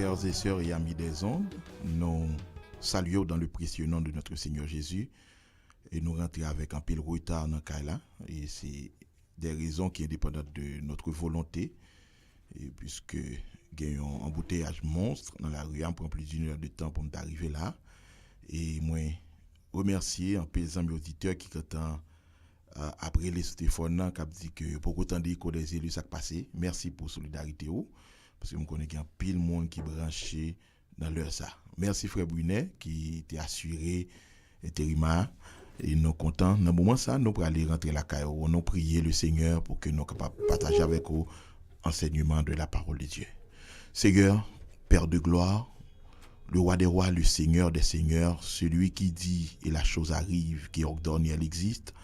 Frères et sœurs et amis des ondes, nous saluons dans le précieux nom de notre Seigneur Jésus et nous rentrons avec un pile retard dans le cas là. Et c'est des raisons qui sont indépendantes de notre volonté, et puisque il y a un embouteillage monstre dans la rue, on prend plus d'une heure de temps pour m'arriver là. Et moi, remercier un peu les amis auditeurs qui quand après les téléphones qui dit que pour autant d'écho des élus ça passé. Merci pour solidarité parce que je connais qu'il y a un pile monde qui branché dans leur ça. Merci frère Brunet qui était assuré intérimaire et nous contents dans le moment ça nous pour aller rentrer la caille, nous prier le Seigneur pour que nous capables partager avec vous enseignement de la parole de Dieu. Seigneur, Père de gloire, le roi des rois, le Seigneur des seigneurs, celui qui dit et la chose arrive, qui ordonne et elle existe,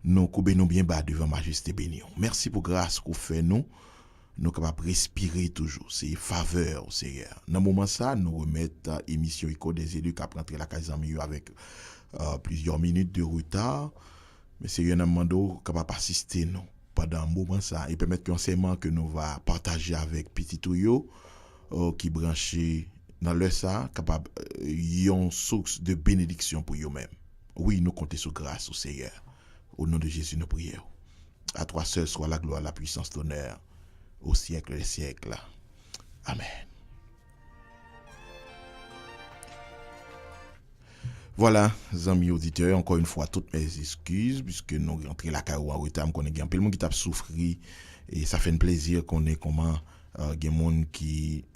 nous coubons bien bas devant majesté bénie. Merci pour grâce qu'on fait nous capables de respirer toujours. C'est faveur, Seigneur. Dans le moment ça, nous remettons émission Écho des élus qui a rentré la case en milieu avec plusieurs minutes de retard. Mais Seigneur, nous demandons capable d'assister nous pendant un moment ça et permettre qu'enseignement que nous va partager avec petit Touyo qui branché dans le ça capable une source de bénédiction pour eux-mêmes. Oui, nous comptons sur grâce au Seigneur. Au nom de Jésus, nous prions. À toi seul soit la gloire, la puissance, l'honneur au siècle des siècles. Amen. Voilà, amis auditeurs, encore une fois, toutes mes excuses, puisque nous rentrons la carrière en retard, on connaît bien peu de monde qui t'a souffri, et ça fait un plaisir qu'on ait comment il y a des gens qui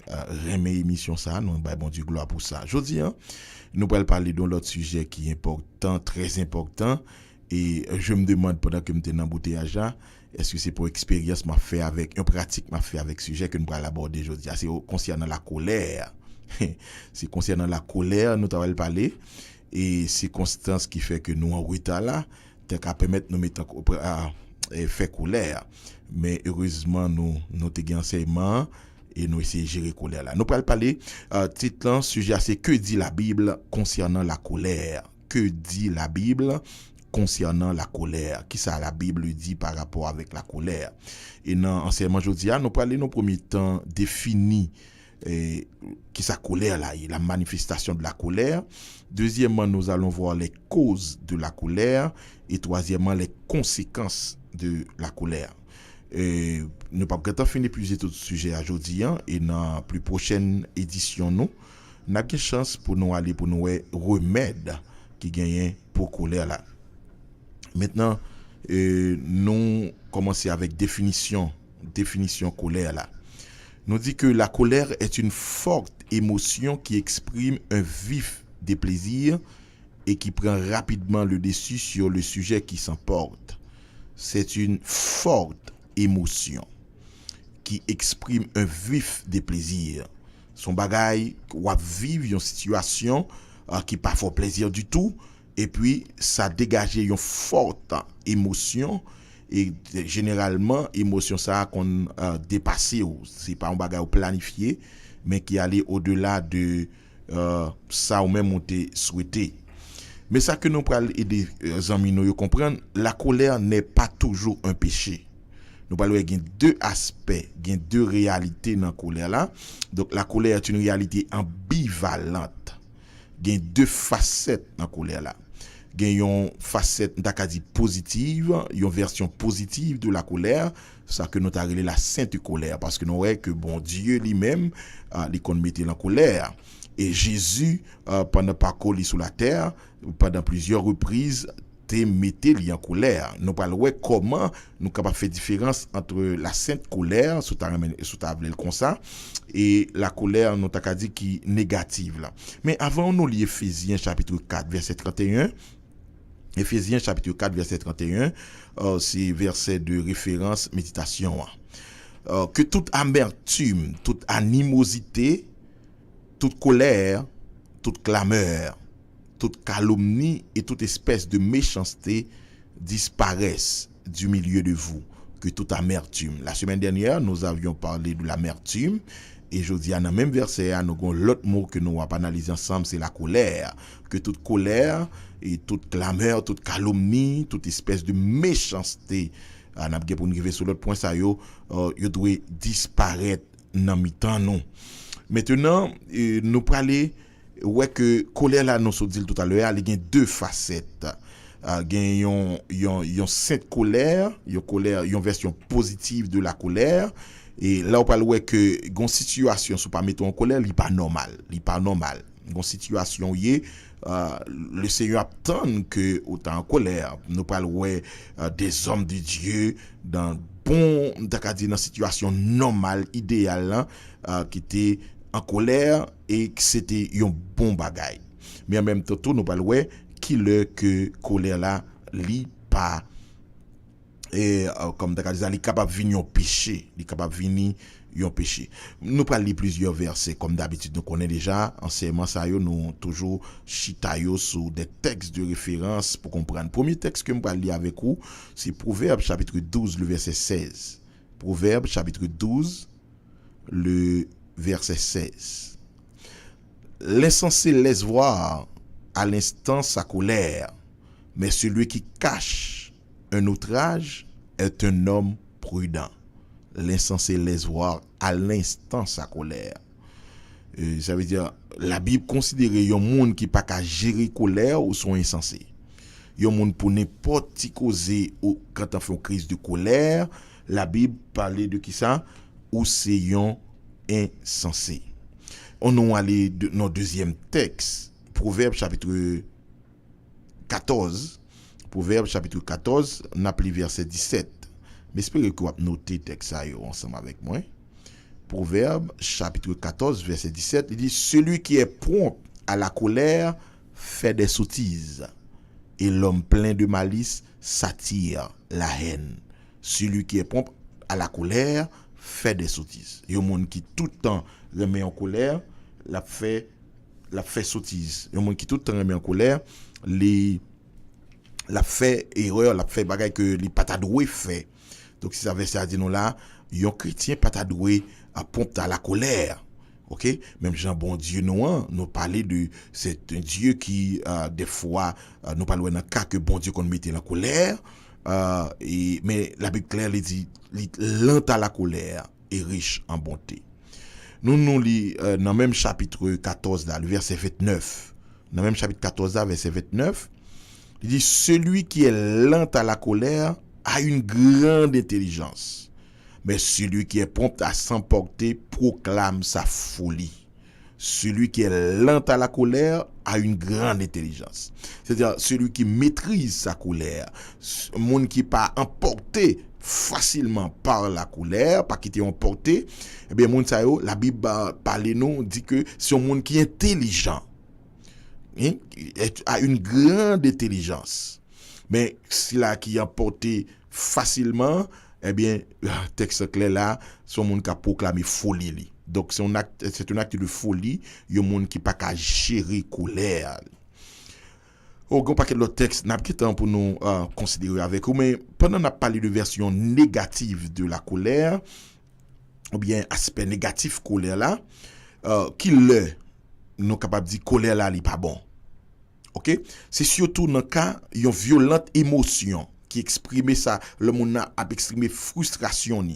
remet l'émission ça, nous avons bon Dieu gloire pour ça. Aujourd'hui, nous allons parler d'un autre sujet qui est important, très important, et je me demande pendant que je suis dans l'embouteillage, est-ce que c'est pour expérience m'a fait avec, une pratique m'a fait avec sujet que nous allons aborder aujourd'hui. C'est concernant la colère. C'est concernant la colère, nous allons parler. Et circonstances qui fait que nous en retard là, t'es qu'à permettre nous mettre à faire colère. Mais heureusement, nous avons enseignement et nous essayons de gérer colère là. Nous allons parler, titre, sujet, c'est que dit la Bible concernant la colère? Que dit la Bible concernant la colère? Qui ça la Bible dit par rapport avec la colère? Et dans l'enseignement aujourd'hui, nous parlons dans premier temps défini qui sa colère là, la manifestation de la colère. Deuxièmement, nous allons voir les causes de la colère et troisièmement les conséquences de la colère. Nous pas peut-être finir plusieurs autres sujets aujourd'hui et dans la plus prochaine édition nous avons une chance pour nous aller pour nous remède qui gagne pour colère là. Maintenant, nous commençons avec définition colère là. Nous dit que la colère est une forte émotion qui exprime un vif déplaisir et qui prend rapidement le dessus sur le sujet qui s'emporte. C'est une forte émotion qui exprime un vif déplaisir. Son bagage ou vivre une situation qui pas fort plaisir du tout et puis ça dégage une forte émotion. Et généralement émotion ça qu'on dépassé, c'est pas un bagage planifié mais qui allait au-delà de ça ou même on t'a souhaité. Mais ça que nous parlons aider les amis nous comprendre, la colère n'est pas toujours un péché. Nous parlons il y a deux aspects, il y a deux réalités dans la colère là. Donc la colère est une réalité ambivalente. Il y a deux facettes dans la colère là. Il y a une facette positive, une version positive de la colère, ça que nous avons appelé la sainte colère, parce que nous voyons que bon Dieu lui-même, il mettait en colère. Et Jésus, pendant le parcours sur la terre, pendant plusieurs reprises, mettait en colère. Nous parlons comment nous sommes capables de faire différence entre la sainte colère, sous ta comme ça, et la colère, nous avons dit qui est négative là. Mais avant, nous lisons Éphésiens chapitre 4, verset 31. Éphésiens chapitre 4 verset 31, c'est verset de référence méditation. Que toute amertume, toute animosité, toute colère, toute clameur, toute calomnie et toute espèce de méchanceté disparaissent du milieu de vous. Que toute amertume. La semaine dernière, nous avions parlé de l'amertume. Et je dis, dans le même verset, nous avons l'autre mot que nous avons analysé ensemble, c'est la colère. Que toute colère et toute clameur, toute calomnie, toute espèce de méchanceté, pour nous arriver sur l'autre point, ça doit disparaître dans le temps, non. Maintenant, nous parler ouais que colère là nous so dit tout à l'heure, il y a deux facettes. Il y a cette colère, une version positive de la colère. Et là, on parle ouais que une situation, si pas mettre en colère, il pas normal. Une situation, le Seigneur attend que autant en colère. Nous parlons ouais, des hommes de Dieu dans dans situation normale, idéale, qui était en colère et que c'était un bon bagage. Mais en même temps, nous parlons ouais, qui le que colère là, li pas et comme d'accord il est capable de venir un péché, il est capable de venir un péché. Nous parlons plusieurs versets comme d'habitude nous connaissons déjà enseignement ça yo nous toujours chita yo sur des textes de référence pour comprendre. Premier texte que je vais lire avec vous, c'est Proverbe chapitre 12 le verset 16. Proverbe chapitre 12 le verset 16. L'insensé laisse voir à l'instant sa colère, mais celui qui cache un outrage est un homme prudent. L'insensé laisse voir à l'instant sa colère. Ça veut dire, la Bible considère un monde qui pas qu'à gérer colère ou sont insensés. Un monde pour n'importe qui causer ou quand on fait une crise de colère, la Bible parle de qui ça? Ou c'est un insensé. On a allé dans notre deuxième texte, Proverbe chapitre 14. Proverbe chapitre 14, on a verset 17. Mais j'espère que vous avez noté le texte ensemble avec moi. Proverbe chapitre 14, verset 17, il dit, celui qui est prompt à la colère fait des sottises, et l'homme plein de malice s'attire la haine. Celui qui est prompt à la colère fait des sottises. Il y a un monde qui tout le temps remet en colère, la fait sottise. Il y a un monde qui tout le temps remet en colère, la fait erreur, la fait bagay que les patadoué fait. Donc si ça veut dire nous là, un chrétien patadoué à pompe à la colère. OK, même Jean bon Dieu nous parler de c'est un Dieu qui des fois nous parlons d'un cas que bon Dieu qu'on mettait la colère mais la Bible claire dit lent à la colère et riche en bonté. Nous lit dans même chapitre 14 là, le verset 29. Dans même chapitre 14 là, verset 29, il dit celui qui est lent à la colère a une grande intelligence. Mais celui qui est prompt à s'emporter proclame sa folie. Celui qui est lent à la colère a une grande intelligence. C'est-à-dire celui qui maîtrise sa colère, monde qui pas emporté facilement par la colère, pas qui est emporté, eh bien monde ça yo, la Bible parle nous dit que c'est un monde qui est intelligent. A une grande intelligence. Mais si là qui est emporté facilement, eh bien, texte clair là, c'est un monde qui a proclamé folie. Donc, c'est un acte de folie, il y a un monde qui n'a pas qu'à gérer colère. Au grand paquet de l'autre texte, n'a pas temps pour nous considérer avec vous, mais pendant qu'on a parlé de version négative de la colère, ou bien aspect négatif colère là, qui nous capable de dire colère là, il n'est pas bon. OK? C'est surtout dans le cas, une violente émotion qui exprime ça, le monde a exprimé frustration.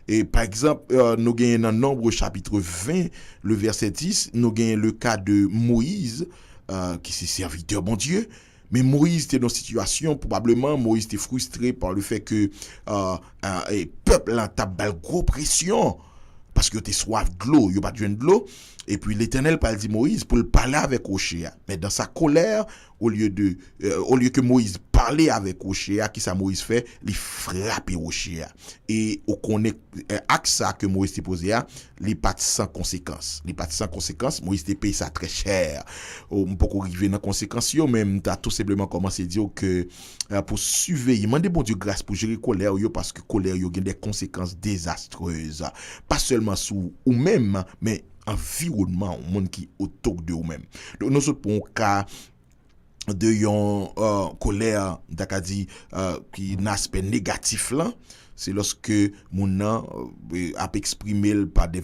Et par exemple, nous gagnons dans Nombre chapitre 20, le verset 10, nous gagnons le cas de Moïse, qui est serviteur bon Dieu. Mais Moïse était dans une situation, probablement, Moïse était frustré par le fait que le peuple a une grosse pression. Parce que tu es soif de l'eau, il pas besoin de l'eau. Et puis l'Éternel parle dit Moïse pour le parler avec Ochéa. Mais dans sa colère, au lieu que Moïse parlait avec Ochéa, qui ça Moïse fait, il frappe Ochéa. Et on connaît avec ça que Moïse t'est posé, il pas sans conséquences. Il pas sans conséquences, Moïse t'est payé ça très cher. On peut arriver dans conséquences, même t'as tout simplement commencé à dire que pour surveiller, demander bon Dieu grâce pour gérer colère parce que colère a des conséquences désastreuses. Pas seulement sur ou même, mais environnement, au monde qui autour de vous-même. Donc, nous sommes pour un cas de yon colère, qui n'a aspect négatif là, c'est lorsque mon nan a exprimé par des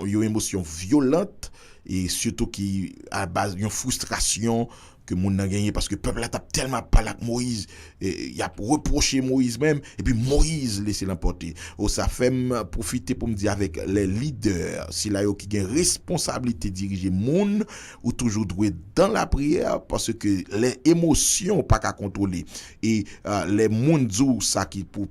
émotions violentes et surtout qui à base d'une frustration que moun nan gagné parce que peuple là tape tellement pas avec Moïse il a reproché Moïse même et puis Moïse laissé l'emporter. Ça fait profiter pour me dire avec les leaders si là yo qui gagne responsabilité diriger moun ou toujours doué dans la prière parce que les émotions pas qu'à contrôler et les moun dou ça qui pour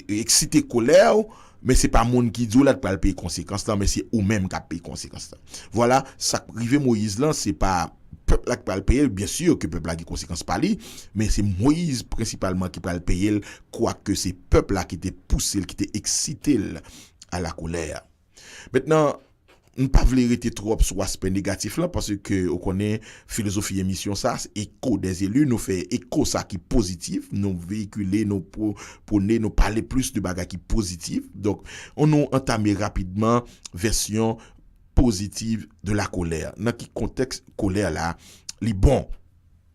exciter colère. Mais c'est pas monde qui dit là de payer conséquences là mais c'est ou même qui paye conséquences là. Voilà, ça privé Moïse là, c'est pas peuple là qui va payer, bien sûr que peuple là qui conséquences pas lui, mais c'est Moïse principalement qui va le payer quoique c'est peuple là qui était poussé, qui était excité à la colère. Maintenant ne pas vouloir rester trop sur aspect négatif là parce que on connaît philosophie émission ça écho des élus nous fait écho ça qui positif nous véhiculer nous prôner nous parler plus de bagages qui positif donc on nous entamer rapidement version positive de la colère dans qui contexte colère là li bon.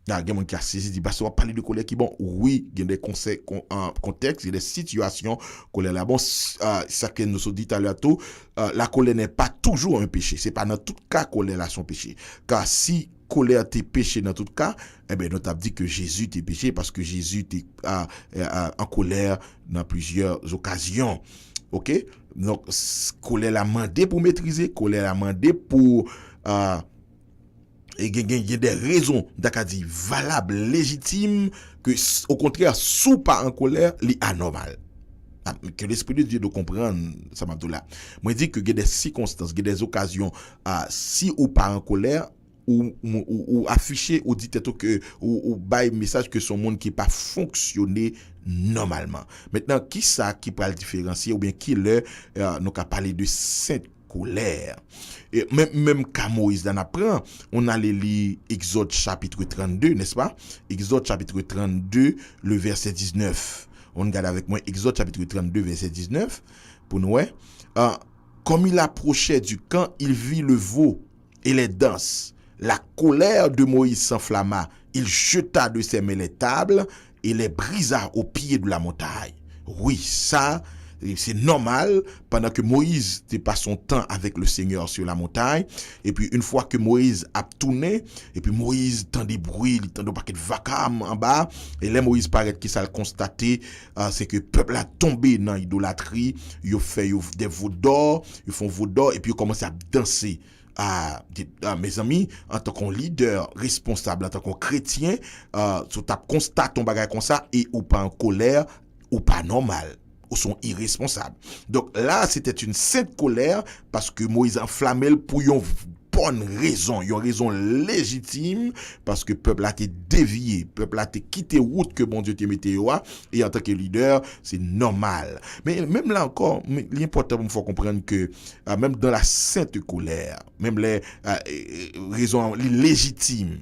Il y a des gens qui a saisi dit bah ça va parler de colère qui bon oui il y a des contextes il y a des situations colère là bon ça que nous dit tout à l'heure tout la colère n'est pas toujours un péché c'est pas dans tout cas colère là son péché car si colère t'es péché dans tout cas eh ben nous t'a dit que Jésus t'es péché parce que Jésus était en colère dans plusieurs occasions. OK donc colère la mandé pour maîtriser colère la mandé pour et il y a des raisons d'acadi valables légitimes que au contraire sous pas en colère li anormal que l'esprit de Dieu doit comprendre ça m'a là moi dit que il y a des circonstances il y a des occasions si ou pas en colère ou afficher ou dit que ou bail message que son monde qui pas fonctionner normalement. Maintenant qui ça qui peut le différencier ou bien qui le nous qu'a parler de sainte colère. Et même quand Moïse en apprend, on a lire Exode chapitre 32, n'est-ce pas? Exode chapitre 32, le verset 19. On regarde avec moi Exode chapitre 32, verset 19 pour nous. Comme il approchait du camp, il vit le veau et les danses. La colère de Moïse s'enflamma. Il jeta de ses mains les tables et les brisa au pied de la montagne. Oui, ça, c'est normal pendant que Moïse passe son temps avec le Seigneur sur la montagne. Et puis, une fois que Moïse a tourné, et puis Moïse tend des bruits, il tend des paquets de vacarme en bas. Et là, Moïse paraît que ça le constaté, c'est que le peuple a tombé dans l'idolâtrie. Ils ont fait des veaux d'or, ils font veaux d'or, et puis ils commencent à danser. Mes amis, en tant que leader responsable, en tant que chrétien, tu constates ton bagage comme ça et ou pas en colère ou pas normal ou sont irresponsables. Donc là, c'était une sainte colère parce que Moïse enflammait pour une bonne raison, une raison légitime parce que le peuple a été dévié, le peuple a été quitté route que bon Dieu t'a mis et en tant que leader, c'est normal. Mais même là encore, l'important pour me faire comprendre que même dans la sainte colère, même les raisons légitimes,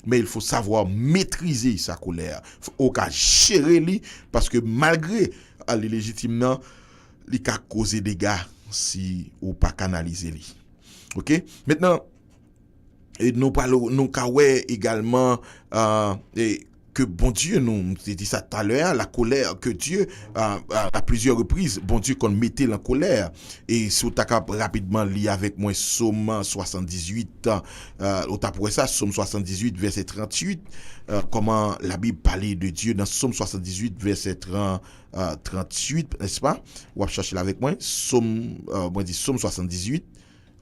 mais il faut savoir maîtriser sa colère. Au cas gérer lui parce que malgré les légitimes non, il peut causer des dégâts si ou pas canaliser lui. OK? Maintenant, et nous parlons, nous kawé également que bon Dieu nous dit ça tout à l'heure, la colère que Dieu à plusieurs reprises, bon Dieu qu'on mettait la colère. Et si vous t'avez rapidement lié avec moi Somme 78, au après ça, Somme 78, verset 38, comment la Bible parlait de Dieu dans Somme 78, verset 38, n'est-ce pas? Ou chercher là avec moi, Somme 78.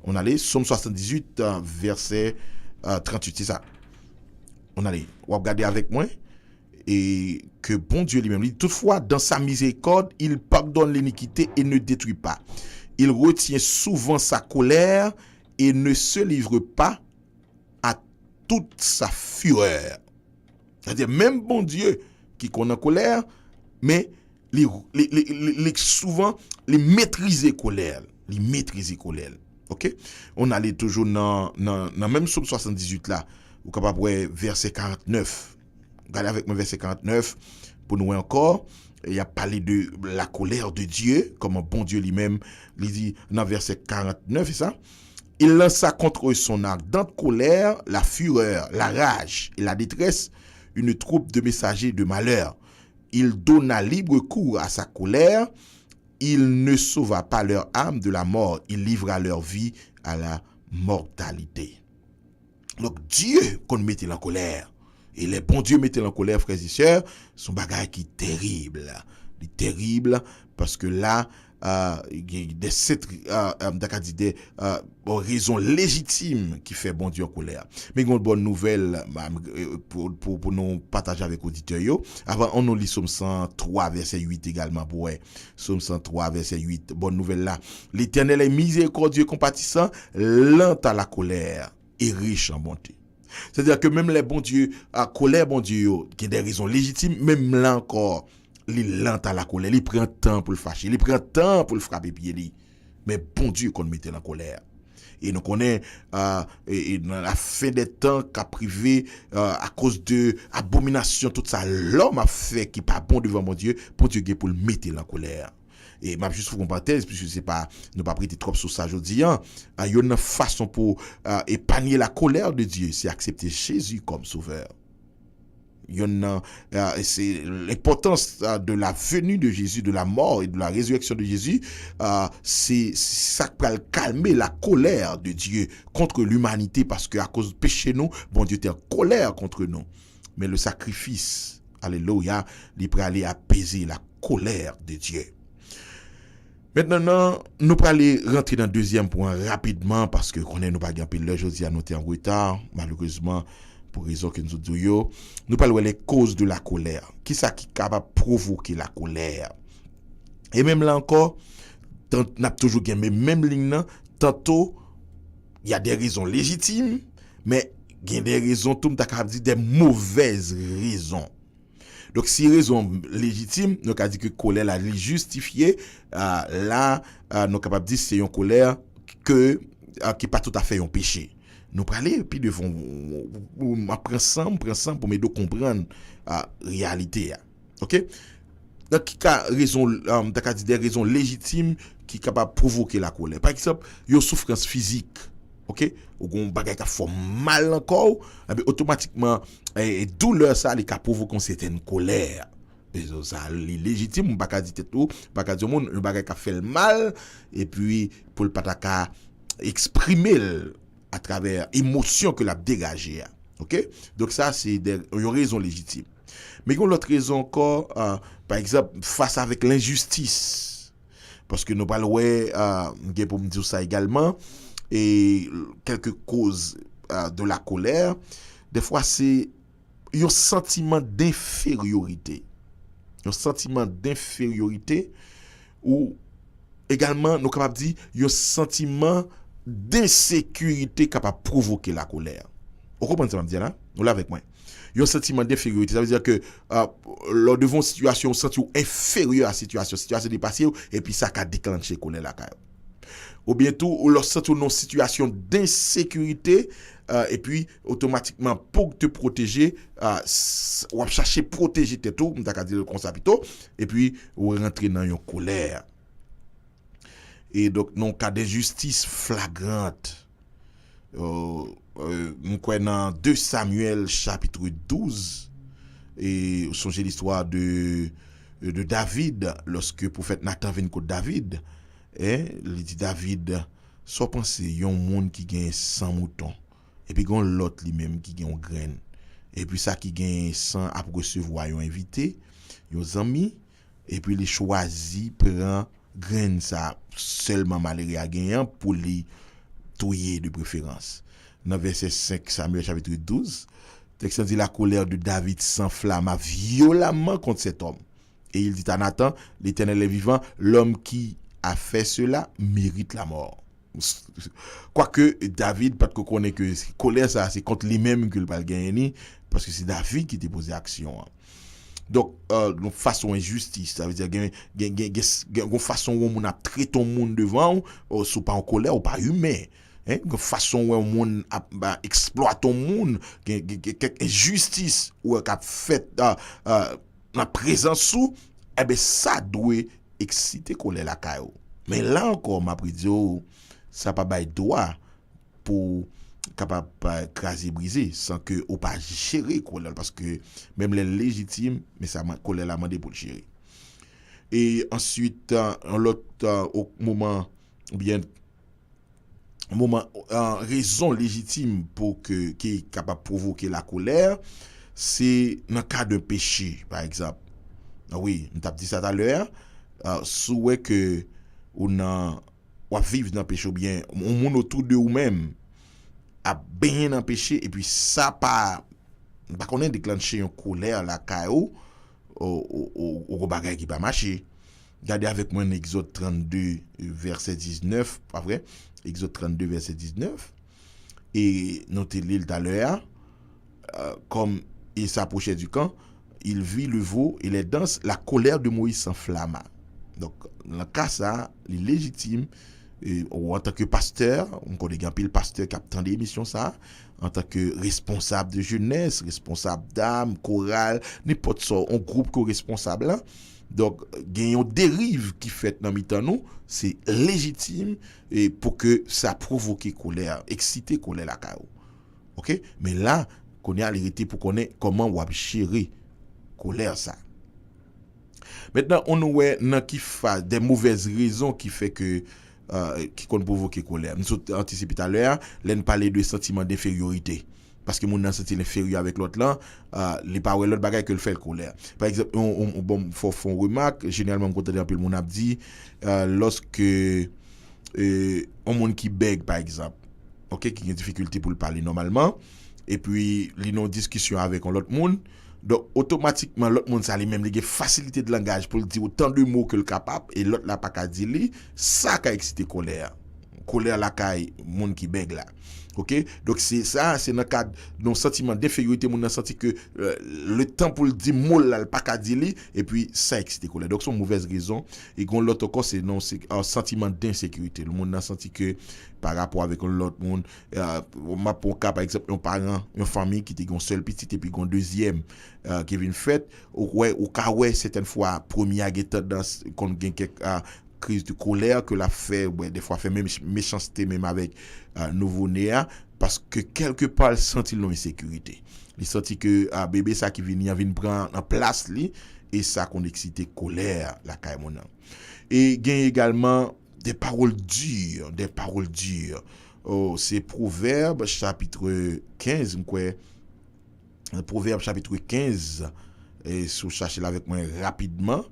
On allait, Somme 78, verset 38, c'est ça. On allait, on va regarder avec moi. Et que bon Dieu lui-même dit, toutefois, dans sa miséricorde, il pardonne l'iniquité et ne détruit pas. Il retient souvent sa colère et ne se livre pas à toute sa fureur. C'est-à-dire, même bon Dieu qui connaît colère, mais souvent, les maîtriser colère. Les maîtriser colère. OK? On allait toujours dans même Somme 78 là, ou capable voir verset 49. Regardez avec moi verset 49 pour nous encore, il a parlé de la colère de Dieu, comme un bon Dieu lui-même, il dit dans verset 49, c'est ça? Il lança contre eux son ardente colère, la fureur, la rage et la détresse, une troupe de messagers de malheur. il donna libre cours à sa colère, il ne sauva pas leur âme de la mort, il livra leur vie à la mortalité. Donc Dieu qu'on mettait en colère, et les bons Dieu mettaient en colère, frères et sœurs, son bagage qui est terrible. Il est terrible parce que là, il y a des raisons légitimes qui fait bon Dieu en colère. Mais une bonne nouvelle pour nous partager avec auditeurs. Avant, on nous lit Somme 103, verset 8 également. Somme 103, verset 8. Bonne nouvelle là. L'Éternel est miséricordieux, compatissant, lent à la colère et riche en bonté. C'est-à-dire que même les bons dieux, à colère, bon Dieu, qui ont des raisons légitimes, même là encore, il lent à la colère, il prend temps pour le fâcher, il prend temps pour le frapper pied. Mais bon Dieu qu'on mettait en colère. Et nous connaissons dans la fin des temps qu'a privé à cause de abomination, tout ça, l'homme a fait qui n'est pas bon devant mon Dieu pour le mettre en colère. Et m'a juste une parenthèse, puisque c'est pas, ne pas prêter trop sur ça aujourd'hui. Il y a une façon pour épargner la colère de Dieu, c'est accepter Jésus comme sauveur. C'est l'importance de la venue de Jésus, de la mort et de la résurrection de Jésus, c'est ça qui va calmer la colère de Dieu contre l'humanité, parce qu'à cause du péché, nous, bon Dieu était en colère contre nous. Mais le sacrifice, alléluia, il peut aller apaiser la colère de Dieu. Maintenant, nous allons aller rentrer dans le deuxième point rapidement, parce que nous pas gagné le jeudi à noter en retard, malheureusement, pour raison que nous disons, nous parlons les causes de la colère. Qui ça qui est capable de provoquer la colère? Et même là encore, on a toujours gagné, même ligne, tantôt, il y a des raisons légitimes, mais il y a des raisons, tout le monde dit des mauvaises raisons. Donc, si raison légitime, nous avons dit que colère la justifiée, là, nous sommes capables de dire que c'est une colère qui n'est pas tout à fait un péché. Nous parlons, et puis devons prendre ensemble pour m'aider à comprendre la réalité. OK? Donc, il y a des raisons légitimes qui sont capables de provoquer la colère. Par exemple, il y a une souffrance physique. OK? Ou un bagage qui fait mal encore, automatiquement, douleur, ça, il provoque une certaine colère. Ça, c'est légitime, on ne peut pas dire tout, on ne peut pas dire le bagage qui fait mal, et puis, pour le pataka exprimer à travers l'émotion que l'a dégagée. OK? Donc ça, c'est une raison légitime. Mais il y a une autre raison encore, par exemple, face avec l'injustice. Parce que nous parlons, pour me dire ça également, et quelques causes de la colère, des fois, c'est un sentiment d'infériorité. Un sentiment d'infériorité, ou également, nous sommes capables de dire, un sentiment d'insécurité capable de provoquer la colère. Vous comprenez ce que je veux dire là? Vous l'avez avec moi. Il y a un sentiment d'infériorité. Ça veut dire que lors de vos situations, vous sentez inférieur à la situation dépassée, et puis ça a déclenché la colère là. Ou bientôt, ou lorsque tu es dans une situation d'insécurité, et puis automatiquement, pour te protéger, on va chercher à protéger tes tout, et puis on rentre dans une colère. Et donc, dans le cas de justice flagrante, nous sommes dans 2 Samuel chapitre 12, et vous songez l'histoire de David, lorsque le prophète Nathan vient contre David, il dit David, soit pensé, il y a un monde qui gagne 100 moutons, et puis il y a l'autre lui-même qui gagne une graine, et puis ça qui gagne 100 après recevoir un invité, un ami, et puis il choisit, prend graine ça seulement malgré à gagner pour les touiller de préférence. Dans verset 5 Samuel chapitre 12, texte dit la colère de David s'enflamma violemment contre cet homme. Et il dit à Nathan, l'Éternel est vivant, l'homme qui a fait cela mérite la mort. Quoique David, parce qu'on connaît que colère ça c'est contre lui-même qu'il va gagner, parce que c'est David qui déposé action. Donc, de façon injustice, ça veut dire une façon où on a traité ton monde devant, ou pas en colère ou pas humain. Une façon où on exploite ton monde, quelque injustice ou a fait la présence sous, eh bien, ça doit exciter colère la caillou. Mais là encore, m'a dit, ça pas bail droit pour capable de craser briser sans que ou pas gérer colère parce que même les légitimes mais ça colère la mandé pour le gérer. Et ensuite en l'autre au moment raison légitime pour que qui est capable de provoquer la colère, c'est dans le cas d'un péché par exemple. Oui, on t'a dit ça tout à l'heure, souhait que on a vivre dans le péché ou bien on monde autour de vous-même a baigné dans le péché et puis ça pas qu'on a déclenché une colère la caillou au bagage qui pas marcher. Regardez avec moi Exode 32 verset 19, pas vrai? Exode 32 verset 19 et notez l'île tout à l'heure comme il s'approchait du camp, il vit le veau et les danses, la colère de Moïse s'enflamma. Donc dans le cas ça, il est légitime. Et, ou en tant que pasteur, on connaît un peu le pasteur qui a tant d'émissions ça, en tant que responsable de jeunesse, responsable d'âme, chorale, n'importe ça, un groupe co-responsable là. Donc, il y a une dérive qui fait dans mi-temps nous, c'est légitime et pour que ça provoque colère, exciter colère la caillou. OK? Mais là, qu'on a l'arrêté pour connaître comment on va gérer colère ça. Maintenant, on voit dans qui fait des mauvaises raisons qui fait que qui peut provoquer colère. Nous avons anticipé tout à l'heure, l'on parlait de sentiment d'infériorité. Parce que mon senti inférieur avec l'autre là, les paroles l'autre bagaille que le fait colère. Par exemple, on faut faire une remarque, généralement quand on mon a dit lorsque un monde qui bègue par exemple, OK, qui a une difficulté pour le parler normalement et puis il y a une discussion avec l'autre monde. Donc automatiquement l'autre monde ça lui même les facilité de langage pour dire autant de mots que le capable et l'autre là pas qu'à dire ça qui a excité colère la caille monde qui bègue là. OK, donc c'est ça, c'est dans cadre d'un sentiment d'infériorité mon senti que le temps pour le dire mot là pas qu'à dire et puis ça excité colère. Donc c'est une mauvaise raison et gon l'autre encore c'est non c'est un sentiment d'insécurité. Le monde a senti que par rapport avec l'autre monde m'a pour cas par exemple un parent, une famille qui était une seule petite et puis une deuxième qui vient fait ou cas ouais certaines fois premier à dans qu'on gagne quelques crise de colère que la fait des fois fait même méchanceté même avec nouveau-né parce que quelque part il senti l'insécurité. Il senti que bébé ça qui vient prendre en place lui et ça qu'on excité colère la caïmona. Et il y a également des paroles dures. Oh, c'est Proverbe chapitre 15 quoi. Proverbe chapitre 15 et si vous cherchez là avec moi rapidement.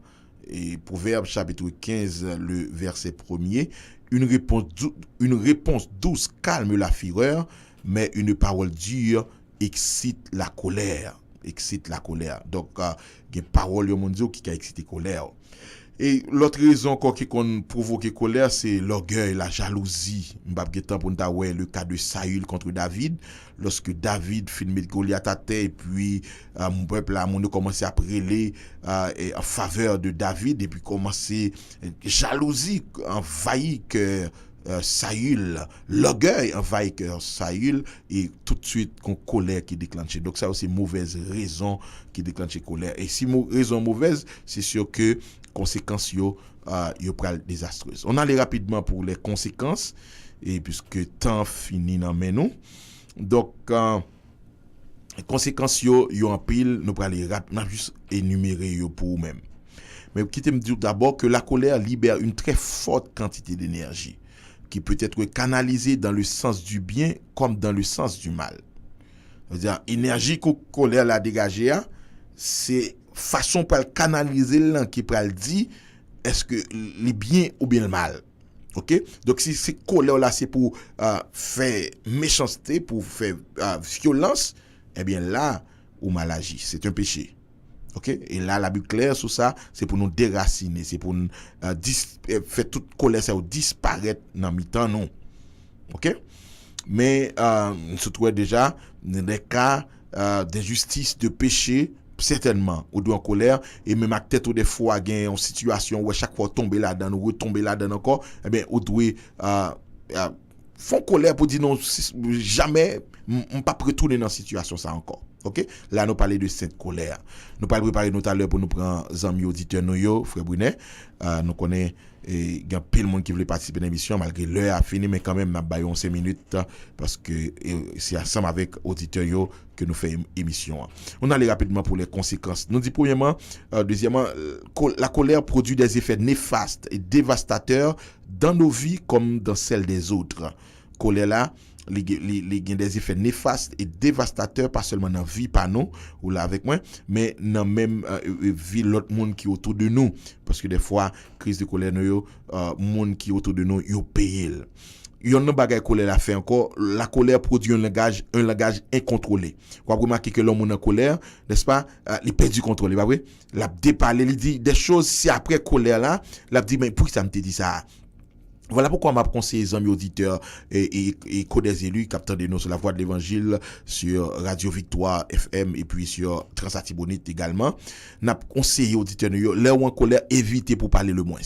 Et Proverbe chapitre 15, le verset 1er, une réponse douce calme la fureur, mais une parole dure excite la colère. Donc, il y a une parole qui a excité colère. Et l'autre raison encore qui provoque colère, c'est l'orgueil, la jalousie. M'bap temps pour nous le cas de Saül contre David. Lorsque David filmait Goliath à terre et puis mon peuple là, mon commencé à prêler en faveur de David et puis commencer jalousie envahit que Saül, l'orgueil envahit que Saül et tout de suite qu'on colère qui déclenche. Donc ça aussi mauvaise raison qui déclenche colère. Et si raison mauvaise, c'est sûr que conséquences yo pral désastreuses. On allait rapidement pour les conséquences et puisque temps fini dans nous. Donc conséquences yo en pile nous pral rapidement juste énumérer yo pour vous-même. Mais quittez me dire d'abord que la colère libère une très forte quantité d'énergie qui peut être canalisée dans le sens du bien comme dans le sens du mal. C'est-à-dire énergie que colère la dégager c'est façon pour canaliser là qui pral dit est-ce que le bien ou bien le mal. OK, donc si c'est colère là c'est pour faire méchanceté, pour faire violence, eh bien là ou mal agi, c'est un péché. OK, et là la Bible claire sur ça, c'est pour nous déraciner, c'est pour nous faire toute colère ça disparaître dans mi-temps non. OK, mais se trouve déjà dans des cas d'injustice, de péché. Certainement, ou doit en colère et même à tête ou des fois gain en situation où à chaque fois tomber là-dedans ou retomber là-dedans encore, eh bien ou doit font colère pour dire non jamais on pas retourner dans situation ça encore. OK? Là, nous parlons de cette colère. Nous parlons préparer nous tout à l'heure pour nous prendre amis auditeurs nous, frère Brunet. Nous connaissons, il y a plein de monde qui veut participer à l'émission, malgré l'heure a fini, mais quand même, nous avons 5 minutes parce que c'est ensemble avec auditeurs que nous faisons l'émission. On allait rapidement pour les conséquences. Nous dit premièrement, deuxièmement, la colère produit des effets néfastes et dévastateurs dans nos vies comme dans celles des autres. Colère là, les des effets néfastes et dévastateurs pas seulement dans vie par nous ou là avec moi mais dans même vie l'autre monde qui est autour de nous parce que des fois crise de colère nous monde qui est autour de nous yo paye. Il y a une bagaille colère la fait encore la colère produit un langage incontrôlé. Vous remarquez que l'homme en colère, n'est-ce pas, il perd du contrôle, pas vrai? L'a déparler, il dit des choses si après colère là, l'a dit mais pourquoi ça me dit ça? Voilà pourquoi m'a conseillé les amis auditeurs et des élus capteurs de nous sur la voie de l'évangile, sur Radio Victoire FM et puis sur Transatibonite également. N'a conseillé auditeurs nous, là où en colère, évitez pour parler le moins.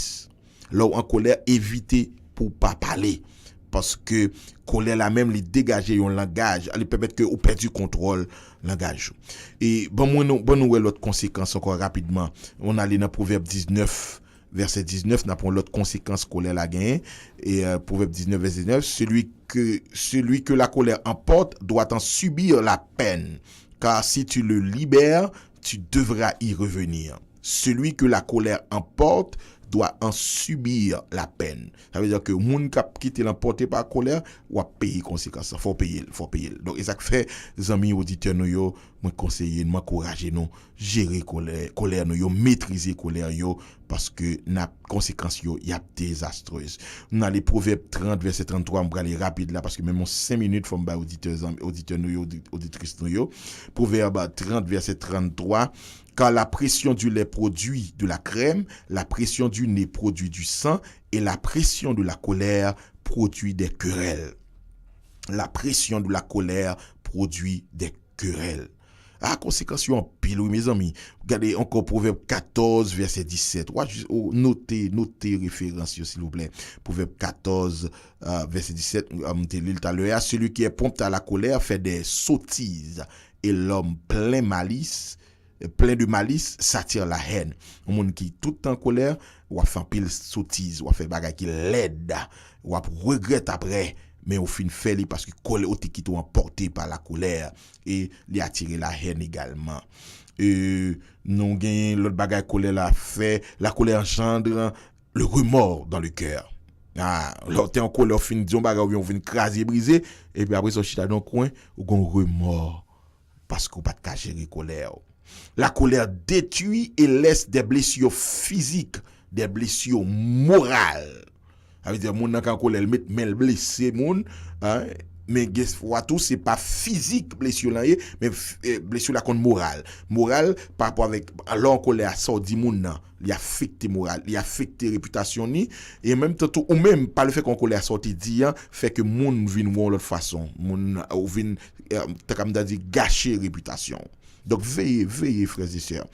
Là où en colère, évitez pour pas parler. Parce que colère la même, les dégager un langage, elle permet que vous perdez du contrôle langage. Et bon nous l'autre conséquence encore rapidement. On allait dans Proverbe 19 verset 19, n'a pas l'autre conséquence colère la gagne et Proverbe 19 verset 19, celui que la colère emporte doit en subir la peine, car si tu le libères, tu devras y revenir. Celui que la colère emporte doit en subir la peine. Ça veut dire que moun k'ap quitté l'emporté par colère ou a payer conséquences, faut payer. Donc et ça fait amis auditeurs nous yo, moi conseiller, m'encourager nous gérer colère nous yo, maîtriser colère yo parce que na conséquences yo y a désastreuse. On a les Proverbes 30 verset 33, on va aller rapide là parce que même en 5 minutes faut m'ba auditeurs nous yo, auditrices nous yo. Proverbe 30 verset 33, car la pression du lait produit de la crème, la pression du nez produit du sang, et la pression de la colère produit des querelles. La pression de la colère produit des querelles. À conséquence, en pile, oui, mes amis. Regardez encore Proverbe 14, verset 17. Notez référence, s'il vous plaît. Proverbe 14, verset 17. Celui qui est prompt à la colère fait des sottises, et l'homme plein de malice s'attire la haine. Un monde qui tout en colère, ou a fait un pile sottise, ou a fait bagay qui l'aide, ou a regrette après, mais au fin fait parce que colère ou qui sont emporté par la colère et lui attirer la haine également. Nous gagnons l'autre bagay colère la fait, la colère engendre le remords dans le cœur. L'autre en colère fin disons bagay on vient craser briser et puis après ça chita dans coin ou gon remords parce qu'on pas de gérer colère. La colère détruit et laisse des blessures physiques, des blessures morales. Ça veut dire, moun nan kan colère, mais blessé moun, hein, mais fois tout, c'est pas physique blessure là, mais blessure là contre morale. Morale, par rapport avec, alors colère, ça dit moun nan, il affecte morale, il affecte réputation ni, et même tout, ou même, par le fait qu'on colère sorti dit, fait que moun vin ou l'autre façon, moun ou vin, comme dit, gâcher réputation. Donc, veillez, frères et sœurs.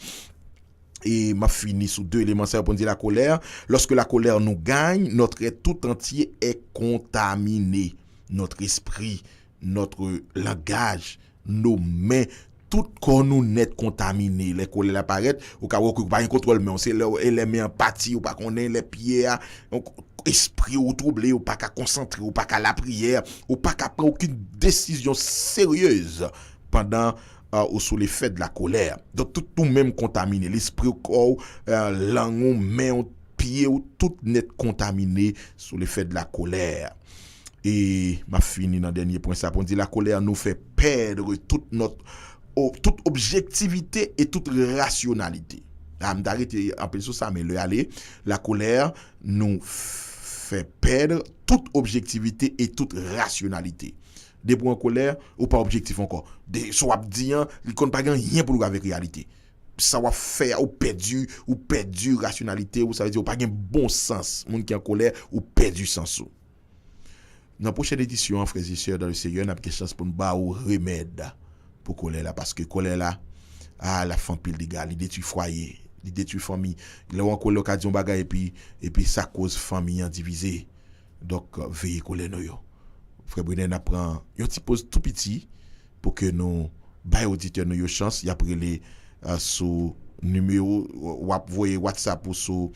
Et m'a fini sous 2 éléments, ça répond la colère. Lorsque la colère nous gagne, notre être tout entier est contaminé. Notre esprit, notre langage, nos mains, tout corps nous net contaminé. Les colères apparaissent, au cas où pas un contrôle, mais on sait les mains en partie, ou pas qu'on ait les pieds, donc esprit ou troublé, ou pas qu'à concentrer, ou pas qu'à la prière, ou pas qu'à prendre aucune décision sérieuse pendant ou sous l'effet de la colère. Donc tout même contaminé, l'esprit au corps, langue, main, pied, tout net contaminé sous l'effet de la colère. Et m'a fini dans le dernier point ça pour dire la colère nous fait perdre toute objectivité et toute rationalité. M'arrêter un peu sur ça mais le aller, la colère nous fait perdre toute objectivité et toute rationalité. Des points en colère ou pas objectif encore. Des soit dit il compte pas rien pour avec réalité. Ça va faire ou perdu rationalité ou ça veut dire ou pas gain bon sens. Monde qui en colère ou perdu sens. Dans la prochaine édition, frères et sœurs dans le Seigneur, on a quelque chose pour nous ba ou remède pour colère là parce que colère là la femme pile dégâts, il détruit foyer, il détruit famille. Là on colère occasion bagaille et puis ça cause famille en divisé. Donc veillez colère nous yo. Frère Brunet apprend un petit pause tout petit pour que nous bay auditeur nous yo chance y après les sous numéro ou voyer WhatsApp ou sous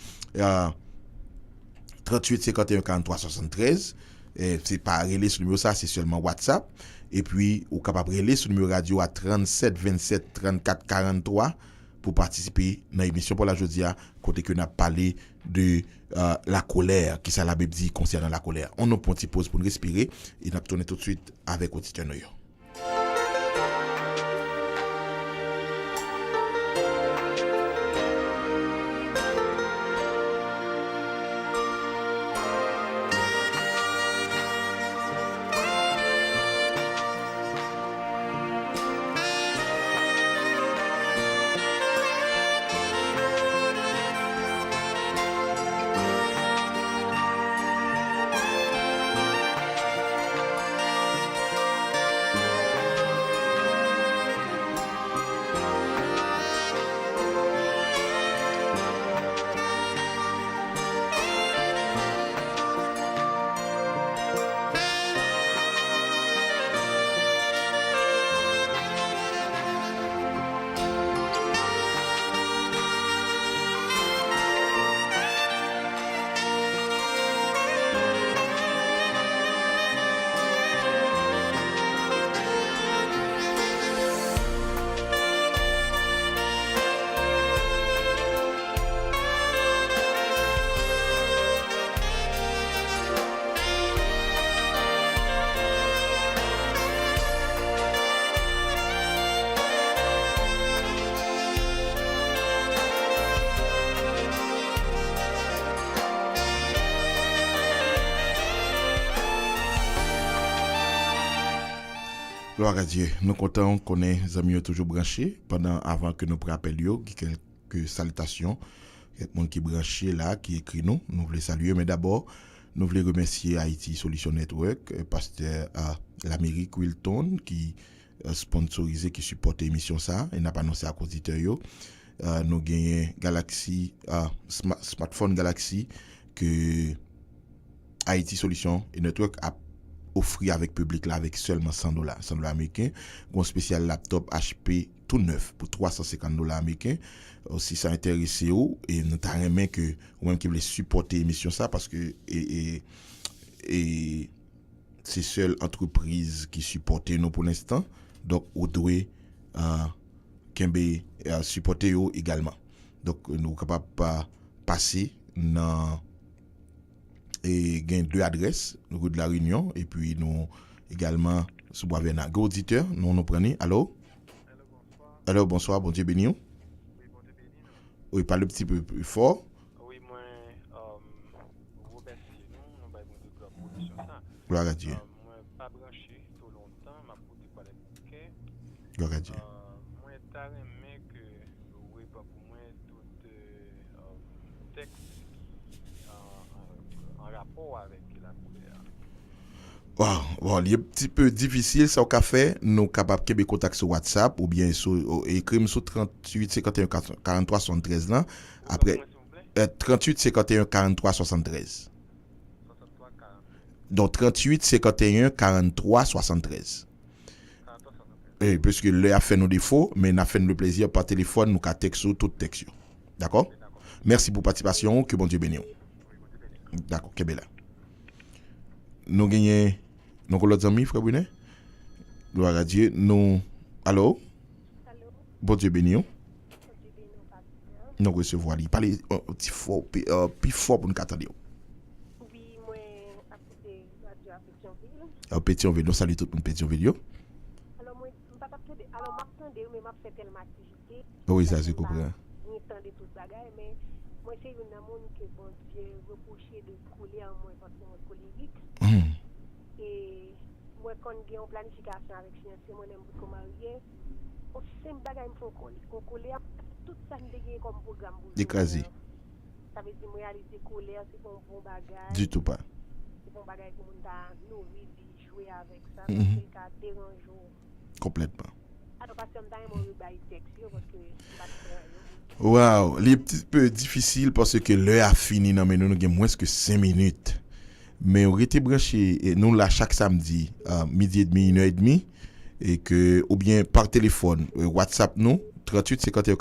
38 51 43 73 c'est pas relais sur numéro ça c'est seulement WhatsApp et puis ou capable relais sur numéro radio à 37 27 34 43 pour participer dans l'émission pour la jodia côté que n'a parlé de la colère qui ça la Bible dit concernant la colère. On nous prend une pause pour respirer et n'a tourner tout de suite avec auditeur nous. Gloire à Dieu. Nous comptons qu'on est amis toujours branchés pendant avant que nous rappelions quelques salutations. Quelqu'un qui est branché là, qui écrit nous voulons saluer. Mais d'abord, nous voulons remercier Haïti Solution Network, pasteur à l'Amérique Wilton qui sponsorisé, qui supporte l'émission ça. Et n'a pas annoncé à auditeur yo. Nous gagnons Galaxy, smartphone Galaxy que Haïti Solution Network a offrir avec public là avec seulement $100 américains, un spécial laptop HP tout neuf pour $350 américains. Si ça intéresse ou et nous t'aimerais que ou même qui voulait supporter l'émission ça parce que et c'est seule entreprise qui supporte nous pour l'instant, donc on doit supporter eux également. Donc nous capable pas passer dans et gain deux adresses rue de la Réunion et puis nous également sous Boisvena. Go auditeur, nous prenons. Allô? Allô, bonsoir, bon Dieu béni. Oui, bon Dieu béni. Oui, parle un petit peu plus fort. Oui, moi vous remercie nous ba bon Dieu pour l'émission ça. Gloire à Dieu. Moi pas branché tout longtemps, m'a porté par les bouquets. Gloire à Dieu. Moi t'a aimé que oui pas pour moi tout texte en rapport avec la colère. Bon, il est un petit peu difficile ça qu'a fait nous capable de contact sur WhatsApp ou bien sur écrire sur 38 51 43 73 là après 38 51 43 73. Donc 38 51 43 73. Et parce que le a fait nos défauts mais n'a fait le plaisir par téléphone nous ka texto tout texte. D'accord? Merci pour participation, que bon Dieu bénisse. D'accord, que bella. Nous gagnons l'autre ami, frère Brunet. Gloire à Dieu. Nous. Allô? Allô? Bon Dieu béni. Bon Dieu béni, pasteur. Nous recevons. Il parle un petit fort, plus fort pour nous attendre. Oui, moi, à côté radio à Pétionville. Pétionville, nous saluons tout le monde Pétionville. Alors, moi, je ne pas attendre. Alors, je m'attendais, mais je fais tellement d'activités. Oui, ça, je comprends. Je m'attendais tout ça, mais moi, c'est une amie que bon Dieu reproché de coller en moi parce que je suis colérique. Et moi, quand j'ai une planification avec fiancé, moi, je suis marié. Au simple bagage, il faut coller. Tout ça, je comme programme. Écrasé. Ça veut dire, moi, réaliser colère, c'est un bon bagage. Du tout pas. C'est un bagage pour nous jouer avec ça. C'est qu'à déranger. Complètement. Alors, parce que je suis un texte parce que wow, il est un petit peu difficile parce que l'heure a fini, mais nous avons moins que 5 minutes. Mais on était branché, nous là chaque samedi, midi et demi, 1h30. et que ou bien par téléphone WhatsApp nous 38 51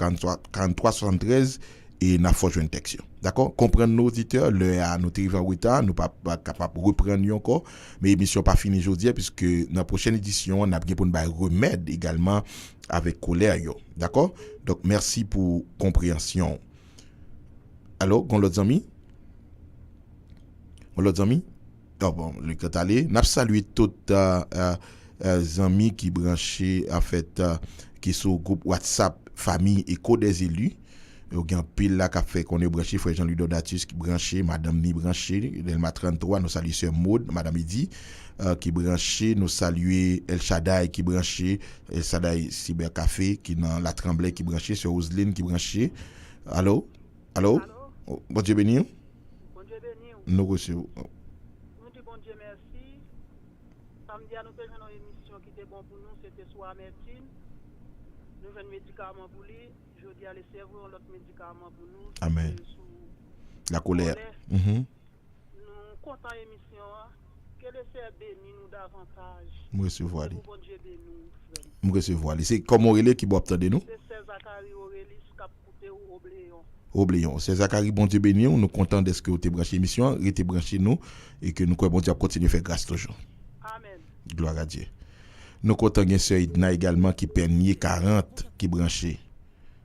43 73 et n'a pas joindre texte. D'accord? Comprendre nos auditeurs, le à nous arriver en retard, nous pas capable reprendre encore, mais émission pas finie aujourd'hui puisque dans la prochaine édition, on a bien pour nous remède également avec colère yo. D'accord? Donc merci pour compréhension. Allô, gon l'autre ami? Gon l'autre ami? Oh bon, le temps aller, n'a salué tout amis qui branché en fait qui sur groupe WhatsApp famille écho des élus. Il y a un pile là qui a fait qu'on est branché, frère Jean-Louis Dodatus qui branché, madame Ni branché, Delma 33, nous saluons sœur Maud, madame Idi qui branché, nous saluons El Shaddai qui branché, El Shaddai Cyber Café qui dans la Tremblay qui branché, sœur Oseline qui branché. Allô? Allô? Oh, bon Dieu béni. Bon Dieu béni. Nous recevons. Nous disons bon Dieu merci. Samedi, nous avons une émission qui était bonne pour nous, c'était sur Amertine. Nous avons un médicament pour lui. Je dis à les servir l'autre médicament pour nous. Amen. La colère. Nous comptons l'émission. Que le Seigneur bénisse nous davantage. Nous recevons. Bon Dieu bénisse. Nous recevons. C'est comme Aurélie qui va attendre nous. C'est Zacharie Aurélie qui a coupé au Obléon. Obléon. C'est Zacharie, bon Dieu béni, nous contents de ce que vous avez branché l'émission, vous avez branché nous, et que nous croyons bon Dieu continuer à faire grâce toujours. Amen. Gloire à Dieu. Nous comptons bien Sœur Idna également qui permet 40 qui branché.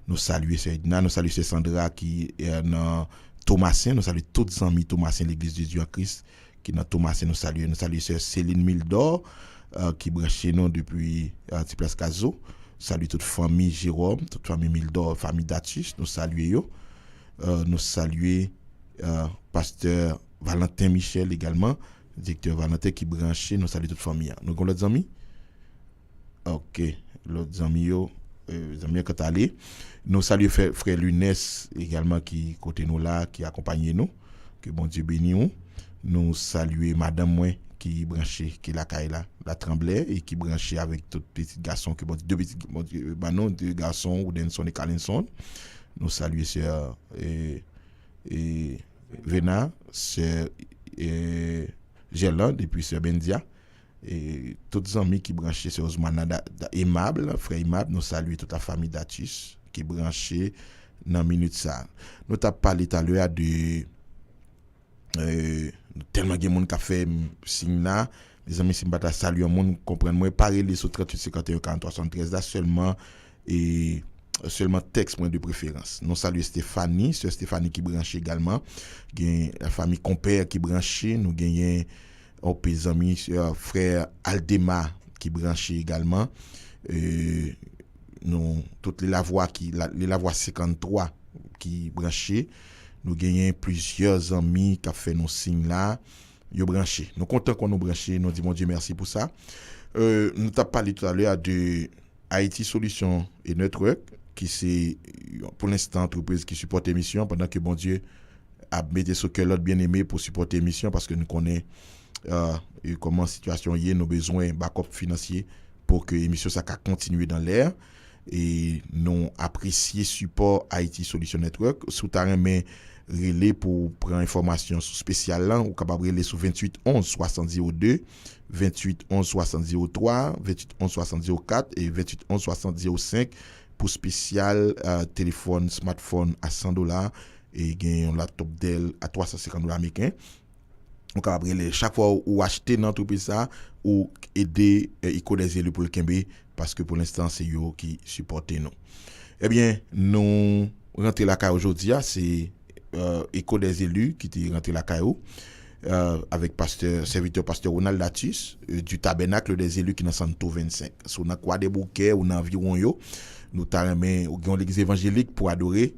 Nous saluons Sœur Idna, nous saluons Sœur Sandra qui est dans Thomasin, nous saluons tous les amis Thomasin, l'église de Dieu en Christ, qui est dans Thomasin, nous saluons Sœur Céline Mildor, qui branché nous depuis Place Caso. Salut toute famille Jérôme, toute famille Mildor, famille Datus, nous saluons. Nous saluer pasteur Valentin Michel également, directeur Valentin qui branché, nous saluons toute famille. Nous avons l'autre amis. OK, l'autre amis amis quand aller. Nous saluons frère Lunes également qui côté nous là, qui accompagne nous. Que bon Dieu bénisse. Nous saluons madame moi qui branché qui la caille là, la Tremblay et qui branché avec tout petit garçon que bon deux petits non deux garçons ou Denson et Calinson. Nous saluons sœur et Vena, sœur Gerland et puis sœur Bendia et tous les amis qui branchés sur Osmana aimable, frère aimable, nous saluons toute la famille Datus qui branchée dans minute ça. Nous t'a parlé tout à l'heure de tellement de monde qui a fait signe là, les amis si m'pa saluer monde comprendre moi parler les sur 38 51 43 73 là seulement texte point de préférence. Nous saluons Stéphanie, sœur Stéphanie qui branche également, gagne la famille compère qui branche, nous gagnons aux amis frère Aldema qui branche également. Nous toutes les Lavoie les Lavoie 53 qui branché, nous gagnons plusieurs amis qui a fait nos signes là, yo branché. Nous content qu'on nous branché, nous disons Dieu merci pour ça. Nous t'a parlé tout à l'heure de Haïti Solutions et Network qui c'est pour l'instant entreprise qui supporte l'émission pendant que bon Dieu a mis sur cœur l'autre bien-aimé pour supporter l'émission parce que nous connaissons comment situation y est, nos besoins backup financier pour que l'émission ça continue dans l'air et nous apprécier support Haïti Solution Network sous terrain mais relais pour prendre information spéciale là ou capable relais sur 28 11 60 02 28 11 60 03 28 11 60 04 et 28 11 60 05 pour spécial téléphone smartphone à $100 et gain un laptop Dell à $350 américains. On capable relais chaque fois ou acheter dans entreprise ça ou aider Eco des élus pour le Kembe parce que pour l'instant c'est eux qui supportent nous. Eh bien, nous rentrer la caille aujourd'hui, c'est Eco des élus qui est rentré la caille avec serviteur pasteur Ronald Latus du tabernacle des élus qui dans Santo 25. Sur na quoi des bouquets ou dans environ yo, nous t'arrêter au l'église évangélique pour adorer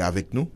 avec nous.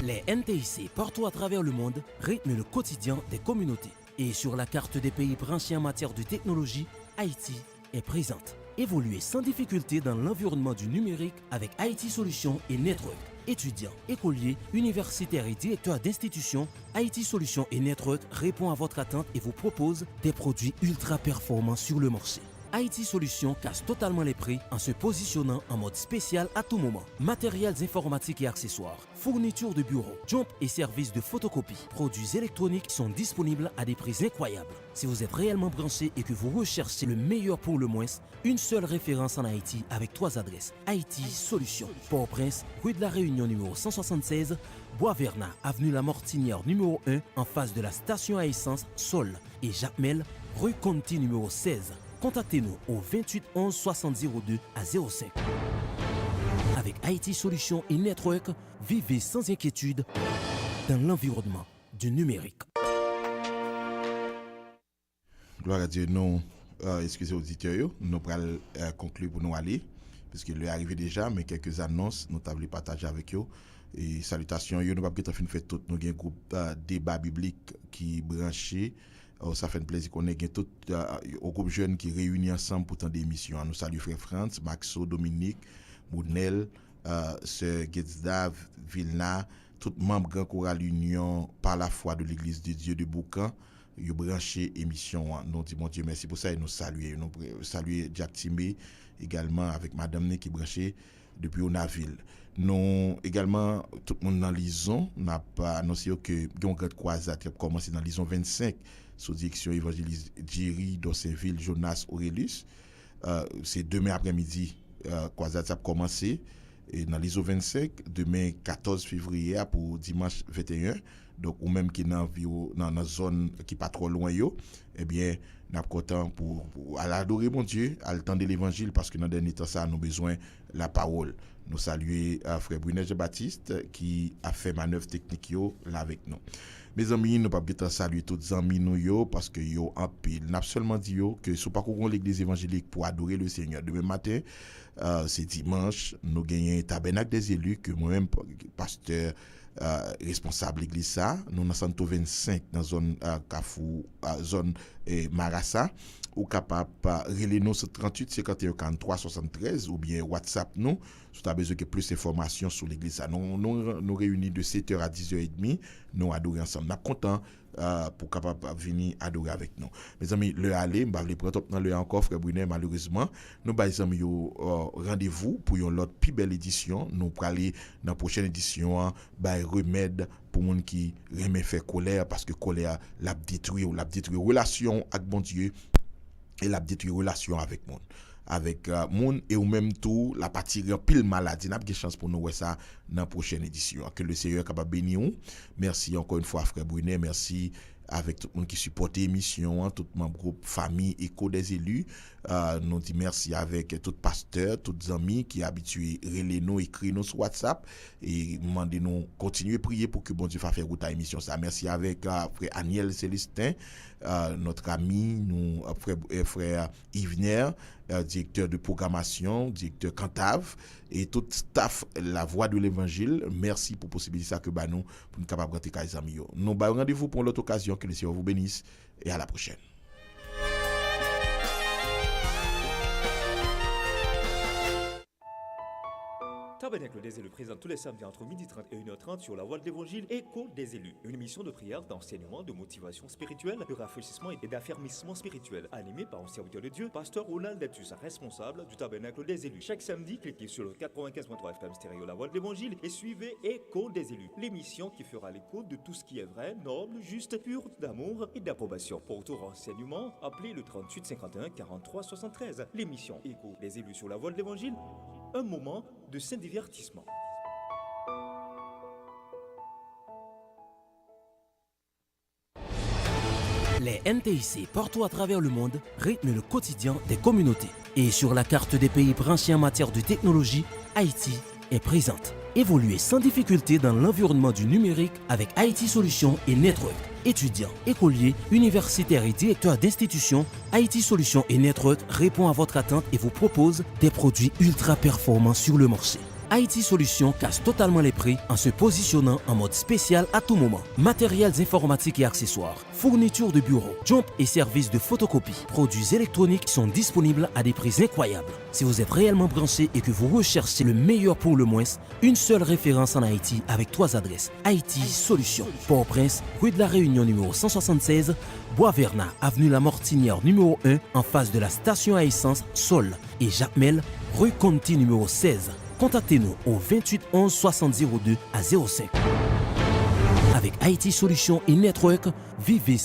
Les NTIC partout à travers le monde rythment le quotidien des communautés. Et sur la carte des pays branchés en matière de technologie, Haïti est présente. Évoluez sans difficulté dans l'environnement du numérique avec Haïti Solutions et Network. Étudiants, écoliers, universitaires et directeurs d'institutions, Haïti Solutions et Network répond à votre attente et vous propose des produits ultra performants sur le marché. Haïti Solutions casse totalement les prix en se positionnant en mode spécial à tout moment. Matériels informatiques et accessoires, fournitures de bureaux, jump et services de photocopie, produits électroniques sont disponibles à des prix incroyables. Si vous êtes réellement branché et que vous recherchez le meilleur pour le moins, une seule référence en Haïti avec 3 adresses. Haïti Solutions, Port-au-Prince, rue de la Réunion numéro 176, Bois-Verna, avenue La Mortinière numéro 1, en face de la station à essence Sol, et Jacmel, rue Conti numéro 16. Contactez-nous au 28 11 60 02 à 05. Avec Haïti Solutions et Network, vivez sans inquiétude dans l'environnement du numérique. Gloire à Dieu, non, excusez auditeurs, nous allons conclure pour nous aller, puisque le est arrivé déjà, mais quelques annonces, nous allons partager avec eux. Et salutations, nous n'avons pas fait tout, nous avons un groupe débat biblique qui est branché. Ça fait un plaisir qu'on ait tout au groupe jeune qui réunit ensemble pour tant d'émissions. Nous saluons frère France, Maxo, Dominique, Mounel, Sœur Guedzdav, Vilna, tout membre Grand Choral Union par la foi de l'Église de Dieu de Boucan. Ils ont branché émission. Nous disons mon Dieu merci pour ça et nous saluons. Nous saluons Jack Timé également avec Madame Né qui est branchée depuis Onaville. Nous également, tout le monde dans Lison n'a pas annoncé que Grand Croisade qui a commencé dans Lison 25 sous direction évangéliste Jerry Dossainville, Jonas Aurelius. C'est demain après-midi, Croisade ça a commencé. Et dans l'ISO 25, demain 14 février pour dimanche 21. Donc, ou même qui est dans la zone qui n'est pas trop loin, eh bien, nous sommes contents pour adorer mon Dieu, à l'attendre l'évangile, parce que dans le dernier temps, ça, nous avons besoin de la parole. Nous saluons frère Brunet Jean-Baptiste qui a fait manœuvre technique là avec nous. Mes amis, nous ne pouvons pas saluer tous les amis nous parce que yo en pile. Nous avons seulement dit que si nous pas l'église évangélique pour adorer le Seigneur demain matin, c'est dimanche, nous gagnons un tabernacle des élus que moi-même, pasteur responsable de l'église, nous sommes en 25 dans la zone Kafou, zone Marassa, ou capable de relayer nous sur 38 51 43 73 ou bien WhatsApp nous, si tu as besoin de plus d'informations sur l'église. Nous réunissons de 7h à 10h30, nous adorons ensemble. Nous sommes contents pour capable venir adorer avec nous. Mes amis, le aller, je vais prendre dans le encore, frère Brunet, malheureusement. Nous avons rendez-vous pour une autre plus belle édition. Nous allons aller dans la prochaine édition, remède pour les gens qui remet faire colère, parce que colère l'a détruit relation avec bon Dieu et l'a détruit relation avec monde. Avec monde et ou même tout la partie pile maladie n'a pas de chance pour nous voir ça dans la prochaine édition. Que le Seigneur capable bénir nous. Merci encore une fois frère Brunet, merci avec tout le monde qui supporte l'émission, tout mon groupe famille écho des élus. Nous dit merci avec tout pasteur, tous les amis qui habitués relais nous, écrit nous sur WhatsApp et demandez nous continuer à prier pour que bon Dieu fasse faire route à l'émission ça. Merci avec frère Aniel Célestin, notre ami, nous frère Yves, directeur de programmation, directeur Cantave et tout staff la voix de l'évangile. Merci pour possibilité ça que nous pour nous capable rentrer les amis. Nous ba rendez-vous pour l'autre occasion, que le Seigneur vous bénisse et à la prochaine. Tabernacle des élus présente tous les samedis entre 12h30 et 1h30 sur la voie de l'évangile Écho des élus. Une émission de prière, d'enseignement, de motivation spirituelle, de rafraîchissement et d'affermissement spirituel. Animée par un serviteur de Dieu, pasteur Roland Deltus, responsable du Tabernacle des élus. Chaque samedi, cliquez sur le 95.3 FM stéréo la voie de l'évangile et suivez Écho des élus. L'émission qui fera l'écho de tout ce qui est vrai, noble, juste, pur, d'amour et d'approbation. Pour tout renseignement, appelez le 38 51 43 73. L'émission Écho des élus sur la voie de l'évangile. Un moment de saint divertissement. Les NTIC partout à travers le monde rythment le quotidien des communautés. Et sur la carte des pays branchés en matière de technologie, Haïti est présente. Évoluez sans difficulté dans l'environnement du numérique avec Haïti Solutions et Network. Étudiants, écoliers, universitaires et directeurs d'institutions, Haïti Solutions et Network répond à votre attente et vous propose des produits ultra performants sur le marché. Haïti Solutions casse totalement les prix en se positionnant en mode spécial à tout moment. Matériels informatiques et accessoires, fournitures de bureau, jump et services de photocopie, produits électroniques sont disponibles à des prix incroyables. Si vous êtes réellement branché et que vous recherchez le meilleur pour le moins, une seule référence en Haïti avec 3 adresses. Haïti Solutions. Port-au-Prince, rue de la Réunion numéro 176, Bois-Vernat, avenue La Mortinière numéro 1, en face de la station à essence Sol. Et Jacques Mel, rue Conti numéro 16. Contactez-nous au 28 11 60 02 à 05. Avec Haïti Solutions et Network, vivez